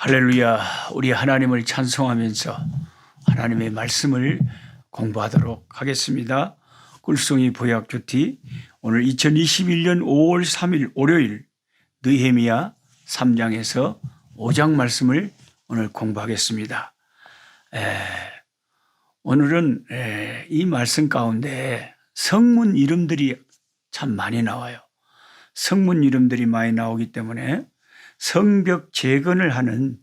할렐루야. 우리 하나님을 찬송하면서 하나님의 말씀을 공부하도록 하겠습니다. 꿀송이 보약교티 오늘 2021년 5월 3일 월요일 느헤미야 3장에서 5장 말씀을 오늘 공부하겠습니다. 오늘은 이 말씀 가운데 성문 이름들이 참 많이 나와요. 성문 이름들이 많이 나오기 때문에 성벽 재건을 하는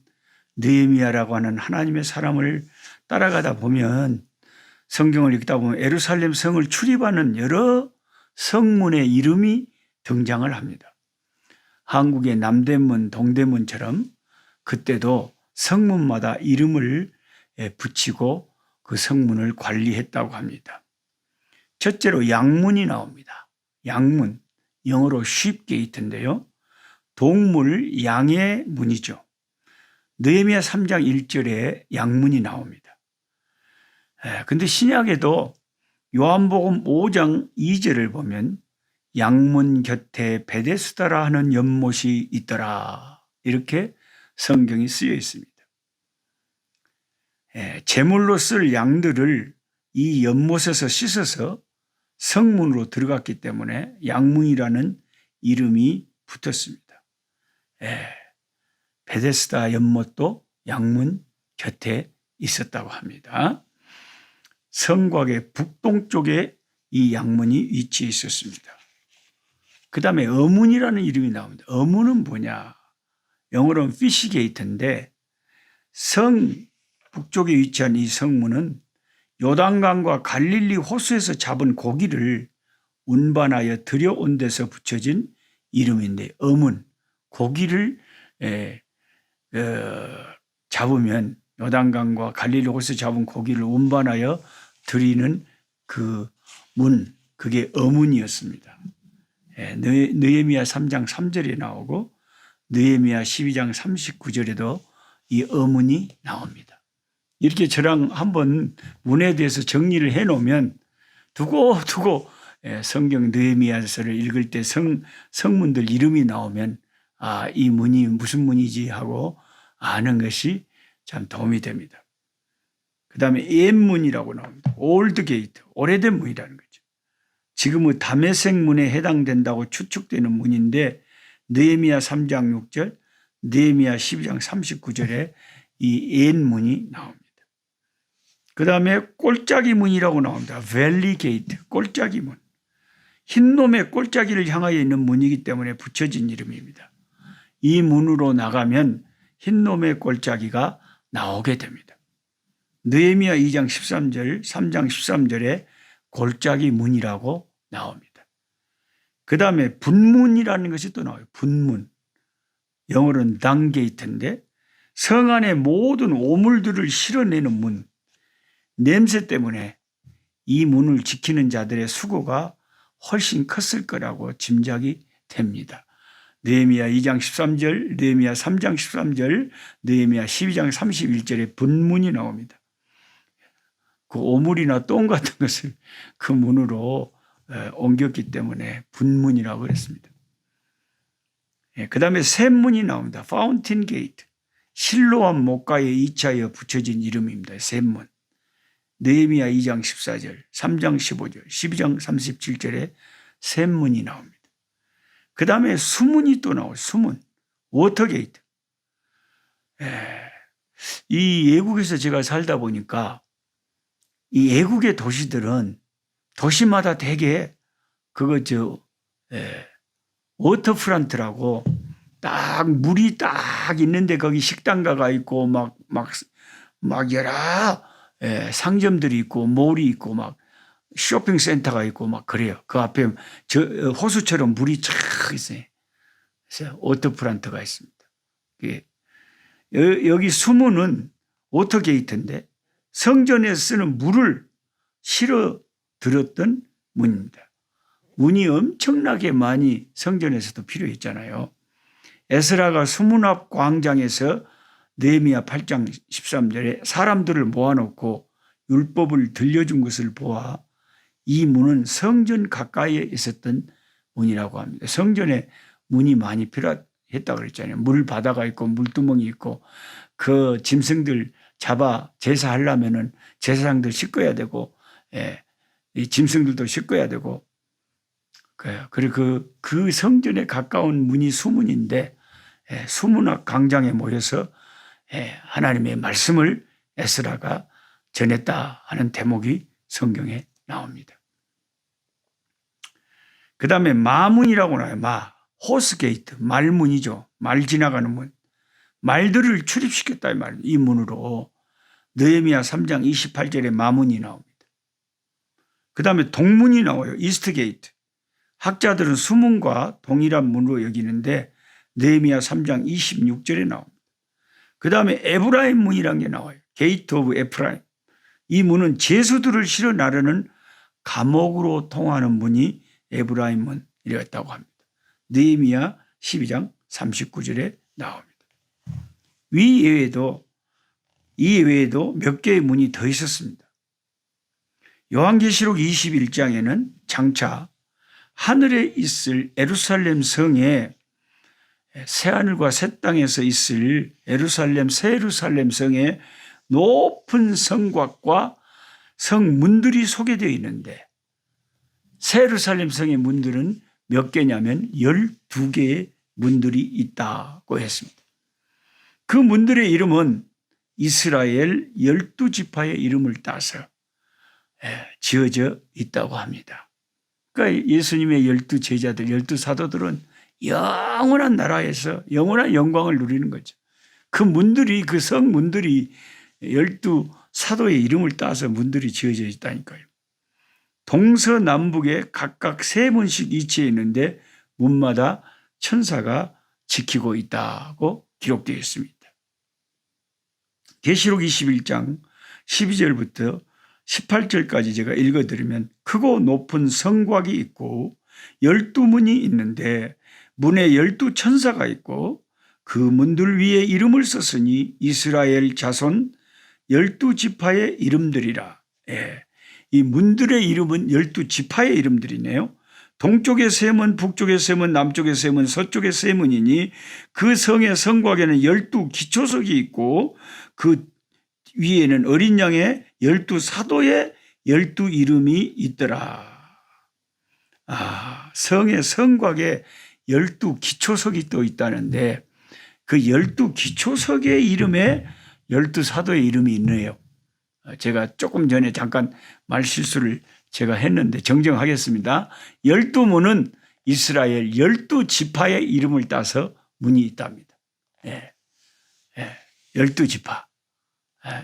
느헤미야라고 하는 하나님의 사람을 따라가다 보면, 성경을 읽다 보면 예루살렘 성을 출입하는 여러 성문의 이름이 등장을 합니다. 한국의 남대문, 동대문처럼 그때도 성문마다 이름을 붙이고 그 성문을 관리했다고 합니다. 첫째로 양문이 나옵니다. 양문, 영어로 sheepgate인데요. 동물 양의 문이죠. 느헤미야 3장 1절에 양문이 나옵니다. 근데 신약에도 요한복음 5장 2절을 보면 양문 곁에 베데스다라 하는 연못이 있더라, 이렇게 성경이 쓰여 있습니다. 제물로 쓸 양들을 이 연못에서 씻어서 성문으로 들어갔기 때문에 양문이라는 이름이 붙었습니다. 베데스다 연못도 양문 곁에 있었다고 합니다. 성곽의 북동쪽에 이 양문이 위치해 있었습니다. 그 다음에 어문이라는 이름이 나옵니다. 어문은 뭐냐? 영어로는 피시게이트인데, 성 북쪽에 위치한 이 성문은 요단강과 갈릴리 호수에서 잡은 고기를 운반하여 들여온 데서 붙여진 이름인데, 어문, 고기를 잡으면 요단강과 갈릴리 호수에서 잡은 고기를 운반하여 드리는 그 문, 그게 어문이었습니다. 느헤미야 3장 3절에 나오고 느헤미야 12장 39절에도 이 어문이 나옵니다. 이렇게 저랑 한번 문에 대해서 정리를 해놓으면 두고두고 성경 느헤미야서를 읽을 때 성문들 이름이 나오면 이 문이 무슨 문이지 하고 아는 것이 참 도움이 됩니다. 그 다음에 옛문이라고 나옵니다. 올드 게이트, 오래된 문이라는 거죠. 지금의 다메섹 문에 해당된다고 추측되는 문인데, 느헤미야 3장 6절, 느헤미야 12장 39절에 이 옛문이 나옵니다. 그 다음에 꼴짜기 문이라고 나옵니다. 밸리 게이트, 꼴짜기 문. 흰놈의 꼴짜기를 향하여 있는 문이기 때문에 붙여진 이름입니다. 이 문으로 나가면 흰놈의 꼴짜기가 나오게 됩니다. 느헤미야 2장 13절, 3장 13절에 골짜기 문이라고 나옵니다. 그 다음에 분문이라는 것이 또 나와요. 분문. 영어로는 당게이트인데, 성 안의 모든 오물들을 실어내는 문. 냄새 때문에 이 문을 지키는 자들의 수고가 훨씬 컸을 거라고 짐작이 됩니다. 느헤미야 2장 13절, 느헤미야 3장 13절, 느헤미야 12장 31절에 분문이 나옵니다. 그 오물이나 똥 같은 것을 그 문으로 옮겼기 때문에 분문이라고 그랬습니다. 그 다음에 샘문이 나옵니다. 파운틴 게이트, 실로암 목가에 이차하여 붙여진 이름입니다. 샘문. 느헤미야 2장 14절, 3장 15절, 12장 37절에 샘문이 나옵니다. 그 다음에 수문이 또 나와요. 수문, 워터게이트. 이 외국에서 제가 살다 보니까 이 외국의 도시들은 도시마다 대개 워터프런트라고 딱 물이 딱 있는데 거기 식당가가 있고 막 여러 상점들이 있고 몰이 있고 막 쇼핑센터가 있고 막 그래요. 그 앞에 호수처럼 물이 쫙 있어요. 그래서 워터프런트가 있습니다. 여기 수문은 워터게이트인데 성전에서 쓰는 물을 실어 들었던 문입니다. 문이 엄청나게 많이 성전에서도 필요했잖아요. 에스라가 수문 앞 광장에서 느헤미야 8장 13절에 사람들을 모아놓고 율법을 들려준 것을 보아 이 문은 성전 가까이에 있었던 문이라고 합니다. 성전에 문이 많이 했다 그랬잖아요. 물 바다가 있고 물두멍이 있고 그 짐승들 잡아 제사하려면은 제사장들 씻어야 되고, 예, 이 짐승들도 씻어야 되고, 그리고 그 성전에 가까운 문이 수문인데, 예, 수문학 광장에 모여서 예, 하나님의 말씀을 에스라가 전했다 하는 대목이 성경에 나옵니다. 그 다음에 마문이라고 나와요. 호스게이트, 말문이죠. 말 지나가는 문. 말들을 출입시켰다 이 말입니다. 이 문으로 느헤미야 3장 28절에 마문이 나옵니다. 그 다음에 동문이 나와요. 이스트게이트. 학자들은 수문과 동일한 문으로 여기는데 느헤미야 3장 26절에 나옵니다. 그 다음에 에브라임 문이라는 게 나와요. 게이트 오브 에프라임. 이 문은 죄수들을 실어 나르는 감옥으로 통하는 문이 에브라임 문이었다고 합니다. 느헤미야 12장 39절에 나옵니다. 이 외에도 몇 개의 문이 더 있었습니다. 요한계시록 21장에는 장차 하늘에 있을 예루살렘 성에 새하늘과 새 땅에서 있을 새 예루살렘 성에 높은 성곽과 성문들이 소개되어 있는데 새 예루살렘 성의 문들은 몇 개냐면 12개의 문들이 있다고 했습니다. 그 문들의 이름은 이스라엘 12지파의 이름을 따서 지어져 있다고 합니다. 그러니까 예수님의 12제자들, 12사도들은 영원한 나라에서 영원한 영광을 누리는 거죠. 그 문들이, 그 성문들이 12사도의 이름을 따서 문들이 지어져 있다니까요. 동서남북에 각각 3문씩 위치해 있는데 문마다 천사가 지키고 있다고 기록되어 있습니다. 계시록 21장 12절부터 18절까지 제가 읽어드리면 크고 높은 성곽이 있고 12문이 있는데 문에 12천사가 있고 그 문들 위에 이름을 썼으니 이스라엘 자손 12지파의 이름들이라. 예. 이 문들의 이름은 12지파의 이름들이네요. 동쪽의 세 문, 북쪽의 세 문, 남쪽의 세 문, 서쪽의 세 문이니 그 성의 성곽에는 12기초석이 있고 그 위에는 어린 양의 12사도의 12이름이 있더라. 성의 성곽에 12기초석이 또 있다는데 그 12기초석의 이름에 12사도의 이름이 있네요. 제가 조금 전에 잠깐 말실수를 제가 했는데 정정하겠습니다. 12문은 이스라엘 12지파의 이름을 따서 문이 있답니다. 12지파.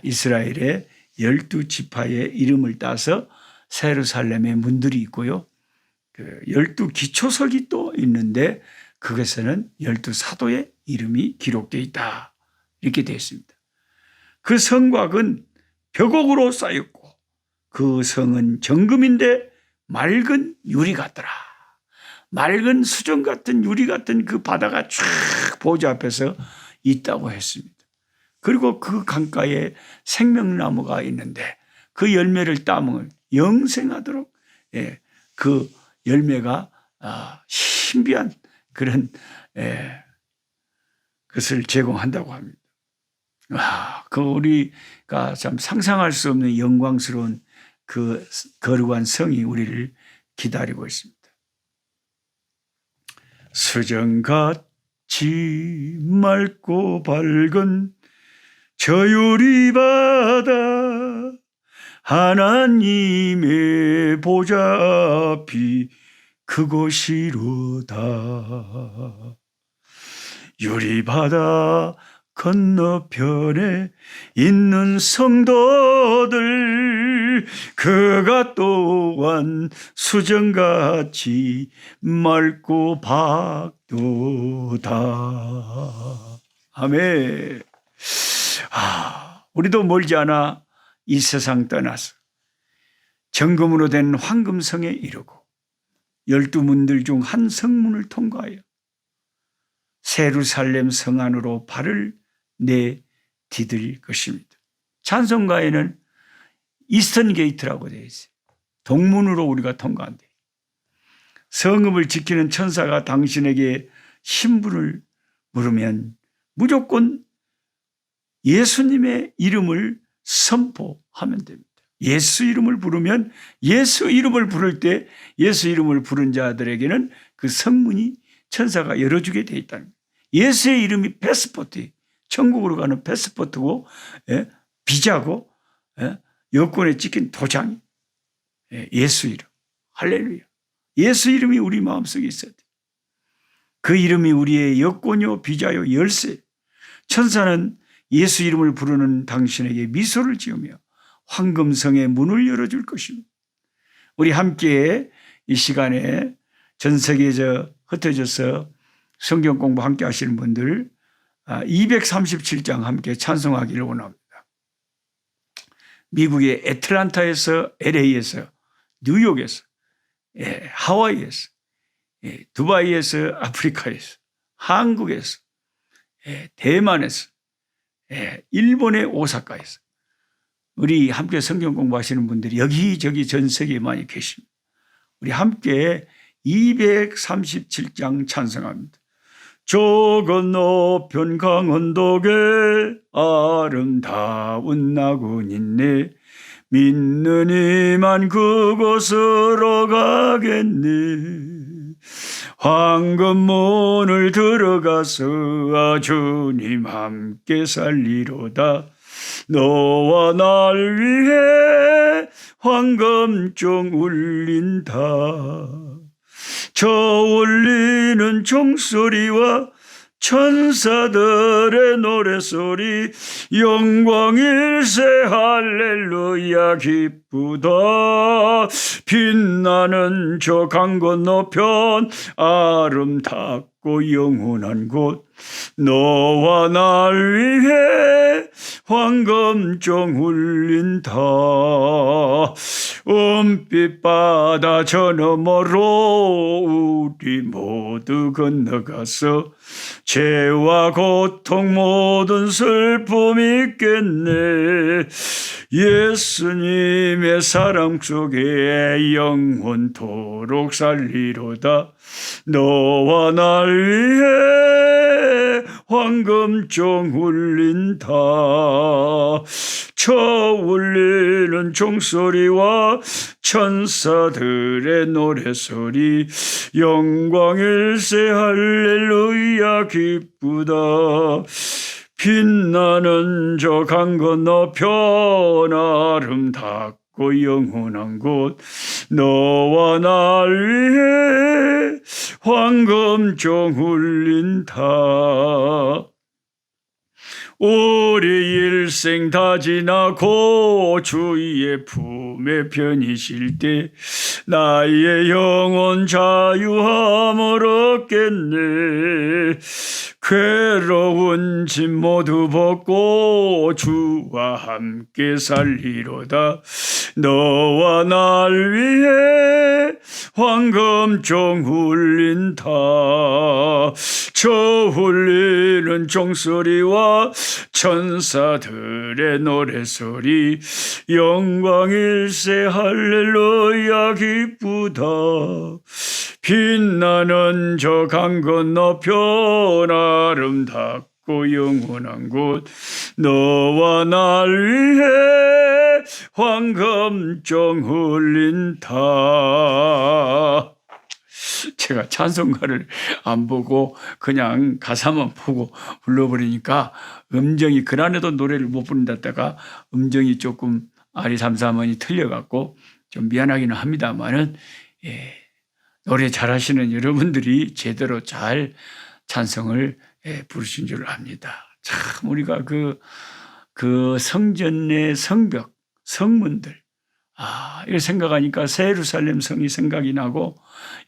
이스라엘의 12지파의 이름을 따서 새 예루살렘의 문들이 있고요. 12기초석이 또 있는데 그것에는 12사도의 이름이 기록되어 있다. 이렇게 되어 있습니다. 그 성곽은 벽옥으로 쌓였고 그 성은 정금인데 맑은 유리 같더라. 맑은 수정 같은 유리 같은 그 바다가 쫙 보좌 앞에서 있다고 했습니다. 그리고 그 강가에 생명나무가 있는데 그 열매를 따면 영생하도록 그 열매가 신비한 그런 것을 제공한다고 합니다. 그 우리가 참 상상할 수 없는 영광스러운 그 거룩한 성이 우리를 기다리고 있습니다. 수정같이 맑고 밝은 저 유리바다 하나님의 보좌 앞이 그곳이로다. 유리바다 건너편에 있는 성도들 그가 또한 수정같이 맑고 밝도다. 아멘. 우리도 멀지 않아 이 세상 떠나서 정금으로 된 황금성에 이르고 12문들 중 한 성문을 통과하여 새 예루살렘 성 안으로 발을 내디딜 것입니다. 찬송가에는 이스턴 게이트라고 되어 있어요. 동문으로 우리가 통과한대. 성읍을 지키는 천사가 당신에게 신분을 부르면 무조건 예수님의 이름을 선포하면 됩니다. 예수 이름을 부르면, 예수 이름을 부를 때 예수 이름을 부른 자들에게는 그 성문이 천사가 열어주게 되어 있다는 거예요. 예수의 이름이 패스포트, 천국으로 가는 패스포트고, 비자고, 여권에 찍힌 도장이 예수 이름. 할렐루야. 예수 이름이 우리 마음속에 있어야 돼. 그 이름이 우리의 여권요, 비자요, 열쇠. 천사는 예수 이름을 부르는 당신에게 미소를 지으며 황금성의 문을 열어줄 것입니다. 우리 함께 이 시간에 전 세계에 흩어져서 성경 공부 함께 하시는 분들 237장 함께 찬송하기를 원합니다. 미국의 애틀란타에서, LA에서, 뉴욕에서, 하와이에서, 두바이에서, 아프리카에서, 한국에서, 대만에서, 일본의 오사카에서 우리 함께 성경 공부하시는 분들이 여기저기 전 세계에 많이 계십니다. 우리 함께 237장 찬송합니다. 저 건너편 강원도에 아름다운 낙원 있네. 믿는 이만 그곳으로 가겠네. 황금문을 들어가서 주님 함께 살리로다. 너와 날 위해 황금종 울린다. 저 울리는 종소리와 천사들의 노래소리, 영광일세 할렐루야 기쁘다. 빛나는 저 강 건너편 아름답고 영원한 곳, 너와 날 위해 황금종 울린다. 은빛 바다 저 너머로 우리 모두 건너가서 죄와 고통 모든 슬픔 있겠네. 예수님의 사랑 속에 영원토록 살리로다. 너와 날 위해 황금종 울린다. 저 울리는 종소리와 천사들의 노래소리, 영광일세 할렐루야 기쁘다. 빛나는 저 강 건너편 아름답고 영원한 곳, 너와 날 위해 황금종 울린다. 우리 일생 다 지나고 주의 품에 편히 쉴 때 나의 영혼 자유함을 얻겠네. 괴로운 짐 모두 벗고 주와 함께 살리로다. 너와 날 위해 황금종 울린다. 저 울리는 종소리와 천사들의 노래소리, 영광일세 할렐루야 기쁘다. 빛나는 저 강 건너편 아름답고 영원한 곳, 너와 날 위해 황금종 울린다. 제가 찬송가를 안 보고 그냥 가사만 보고 불러버리니까 음정이, 그날에도 노래를 못 부른다다가 음정이 조금 아리삼삼하니 틀려갖고 좀 미안하기는 합니다만은, 노래 잘하시는 여러분들이 제대로 잘 찬송을 부르신 줄 압니다. 참 우리가 그 성전의 성벽, 성문들, 이걸 생각하니까 새 예루살렘 성이 생각이 나고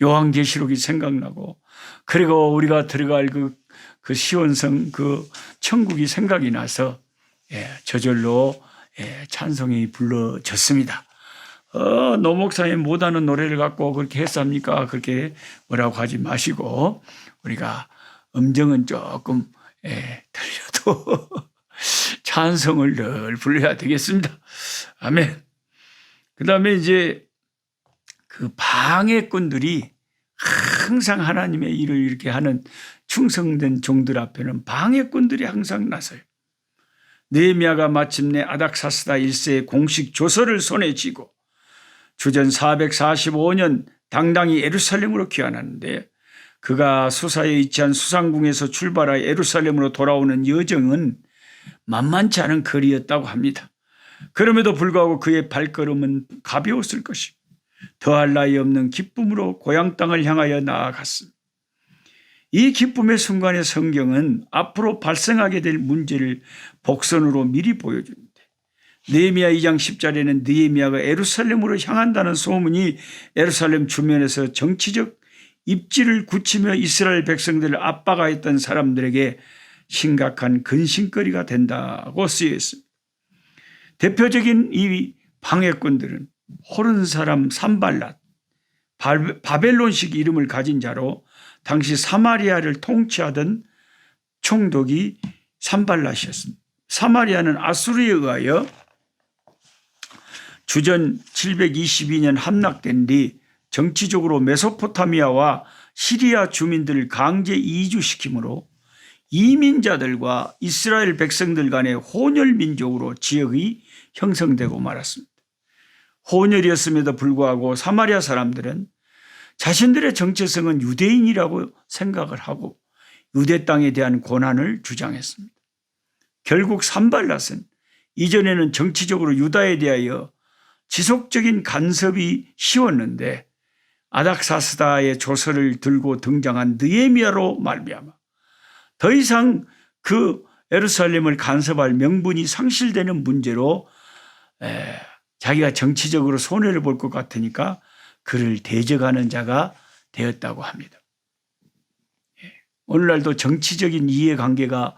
요한계시록이 생각나고, 그리고 우리가 들어갈 그 시온성, 그 천국이 생각이 나서 저절로 찬송이 불러졌습니다. 노 목사님 못하는 노래를 갖고 그렇게 했습니까? 그렇게 뭐라고 하지 마시고, 우리가 음정은 조금 들려도 찬송을 늘 불러야 되겠습니다. 아멘. 그 다음에 이제 그 방해꾼들이 항상 하나님의 일을 이렇게 하는 충성된 종들 앞에는 방해꾼들이 항상 나서요. 느헤미야가 마침내 아닥사스다 1세의 공식 조서를 손에 쥐고 주전 445년 당당히 예루살렘으로 귀환하는데, 그가 수사에 위치한 수상궁에서 출발하여 예루살렘으로 돌아오는 여정은 만만치 않은 거리였다고 합니다. 그럼에도 불구하고 그의 발걸음은 가벼웠을 것이고 더할 나위 없는 기쁨으로 고향 땅을 향하여 나아갔습니다. 이 기쁨의 순간에 성경은 앞으로 발생하게 될 문제를 복선으로 미리 보여줍니다. 느헤미야 2장 10절에는 느헤미야가 예루살렘으로 향한다는 소문이 예루살렘 주변에서 정치적 입지를 굳히며 이스라엘 백성들을 압박하였던 사람들에게 심각한 근심거리가 된다고 쓰여 있습니다. 대표적인 이 방해꾼들은 호른 사람 산발랏, 바벨론식 이름을 가진 자로 당시 사마리아를 통치하던 총독이 산발랏이었습니다. 사마리아는 아수르에 의하여 주전 722년 함락된 뒤 정치적으로 메소포타미아와 시리아 주민들을 강제 이주시키므로 이민자들과 이스라엘 백성들 간의 혼혈 민족으로 지역이 형성되고 말았습니다. 혼혈이었음에도 불구하고 사마리아 사람들은 자신들의 정체성은 유대인이라고 생각을 하고 유대 땅에 대한 고난을 주장했습니다. 결국 산발랏은 이전에는 정치적으로 유다에 대하여 지속적인 간섭이 쉬웠는데 아닥사스다의 조서를 들고 등장한 느헤미야로 말미암아 더 이상 그 예루살렘을 간섭할 명분이 상실되는 문제로 자기가 정치적으로 손해를 볼 것 같으니까 그를 대적하는 자가 되었다고 합니다. 오늘날도 정치적인 이해관계가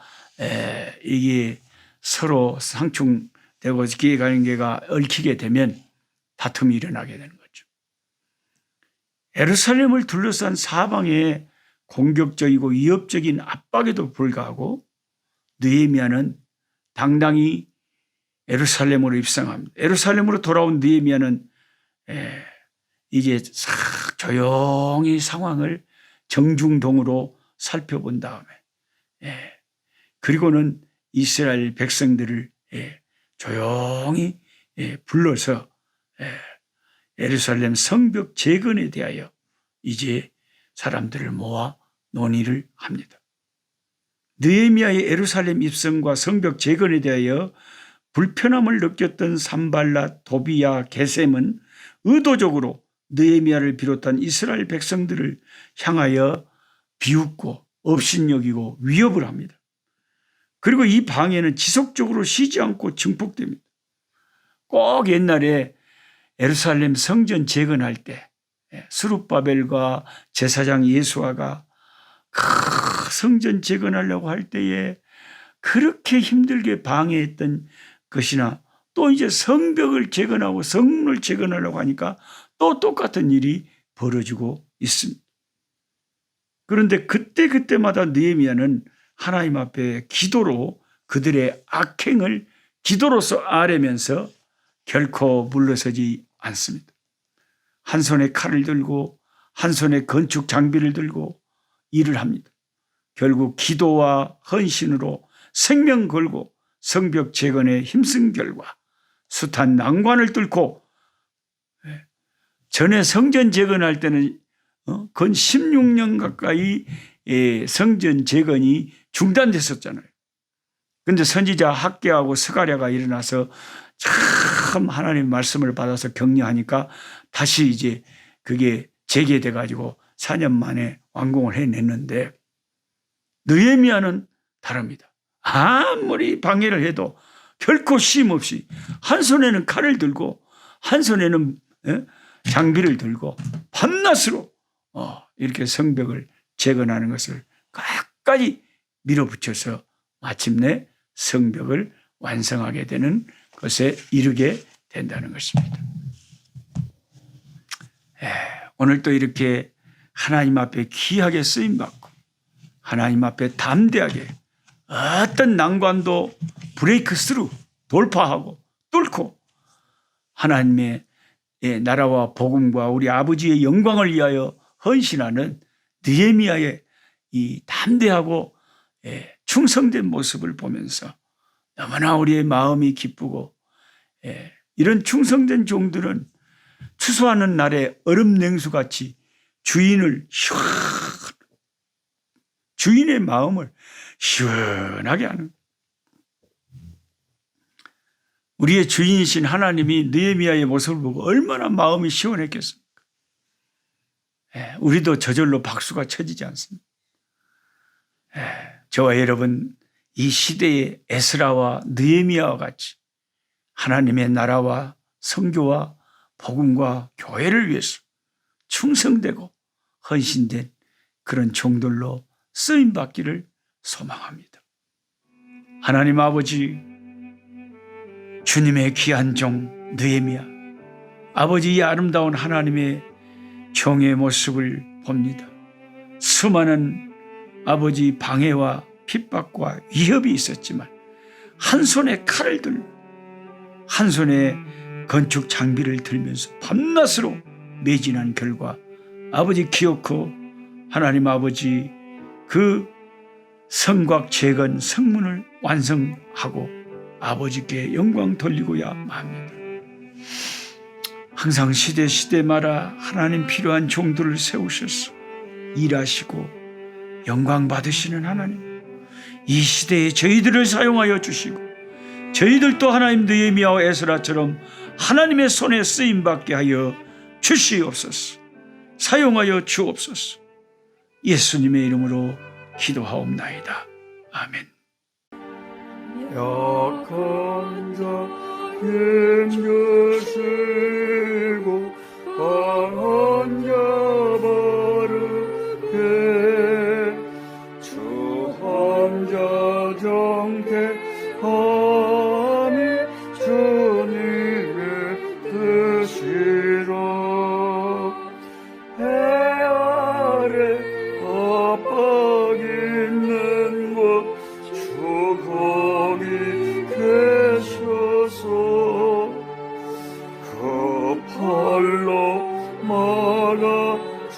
이게 서로 상충되고 이해관계가 얽히게 되면 다툼이 일어나게 되는 거죠. 예루살렘을 둘러싼 사방의 공격적이고 위협적인 압박에도 불구하고 느헤미야는 당당히 예루살렘으로 입성합니다. 예루살렘으로 돌아온 느헤미야는 이제 싹 조용히 상황을 정중동으로 살펴본 다음에 그리고는 이스라엘 백성들을 조용히 불러서 예루살렘 성벽 재건에 대하여 이제 사람들을 모아 논의를 합니다. 느헤미야의 예루살렘 입성과 성벽 재건에 대하여 불편함을 느꼈던 산발랏, 도비야, 게셈은 의도적으로 느헤미야를 비롯한 이스라엘 백성들을 향하여 비웃고 업신여기고 위협을 합니다. 그리고 이 방해는 지속적으로 쉬지 않고 증폭됩니다. 꼭 옛날에 예루살렘 성전 재건할 때 스룹바벨과 제사장 예수아가 성전 재건하려고 할 때에 그렇게 힘들게 방해했던 것이나 또 이제 성벽을 재건하고 성문을 재건하려고 하니까 또 똑같은 일이 벌어지고 있습니다. 그런데 그때마다 느헤미야는 하나님 앞에 기도로 그들의 악행을 기도로서 아뢰면서 결코 물러서지 않습니다. 한 손에 칼을 들고 한 손에 건축 장비를 들고 일을 합니다. 결국 기도와 헌신으로 생명 걸고 성벽 재건에 힘쓴 결과 숱한 난관을 뚫고 전에 성전 재건할 때는 건 16년 가까이 성전 재건이 중단됐었잖아요. 그런데 선지자 학개하고 스가랴가 일어나서 참 하나님의 말씀을 받아서 격려하니까 다시 이제 그게 재개돼 가지고 4년 만에 완공을 해냈는데 느헤미야는 다릅니다. 아무리 방해를 해도 결코 쉼 없이 한 손에는 칼을 들고 한 손에는 장비를 들고 밤낮으로 이렇게 성벽을 재건하는 것을 끝까지 밀어붙여서 마침내 성벽을 완성하게 되는 것에 이르게 된다는 것입니다. 오늘 또 이렇게 하나님 앞에 귀하게 쓰임받고 하나님 앞에 담대하게 어떤 난관도 브레이크 스루 돌파하고 뚫고 하나님의 나라와 복음과 우리 아버지의 영광을 위하여 헌신하는 느헤미야의 이 담대하고 충성된 모습을 보면서 너무나 우리의 마음이 기쁘고, 이런 충성된 종들은 추수하는 날에 얼음 냉수같이 주인의 마음을 시원하게 하는, 우리의 주인이신 하나님이 느헤미야의 모습을 보고 얼마나 마음이 시원했겠습니까? 우리도 저절로 박수가 쳐지지 않습니까? 저와 여러분, 이 시대의 에스라와 느헤미야와 같이 하나님의 나라와 선교와 복음과 교회를 위해서 충성되고 헌신된 그런 종들로 쓰임받기를 소망합니다. 하나님 아버지, 주님의 귀한 종 느헤미야, 아버지, 이 아름다운 하나님의 종의 모습을 봅니다. 수많은 아버지 방해와 핍박과 위협이 있었지만 한 손에 칼을 들고 한 손에 건축 장비를 들면서 밤낮으로 매진한 결과 아버지 기어코 하나님 아버지 그 성곽 재건 성문을 완성하고 아버지께 영광 돌리고야 맙니다. 항상 시대마다 하나님 필요한 종들을 세우셔서 일하시고 영광 받으시는 하나님, 이 시대에 저희들을 사용하여 주시고 저희들도 하나님 느헤미야와 에스라처럼 하나님의 손에 쓰임받게 하여 주시옵소서. 사용하여 주옵소서. 예수님의 이름으로 기도하옵나이다. 아멘. 약한 자 힘주시고 강한 자 바르게 주 혼자 정택함이 주님의 뜻이라. 해 아래 압박 있는 곳 주 거기 계셔서 그 팔로 막아 주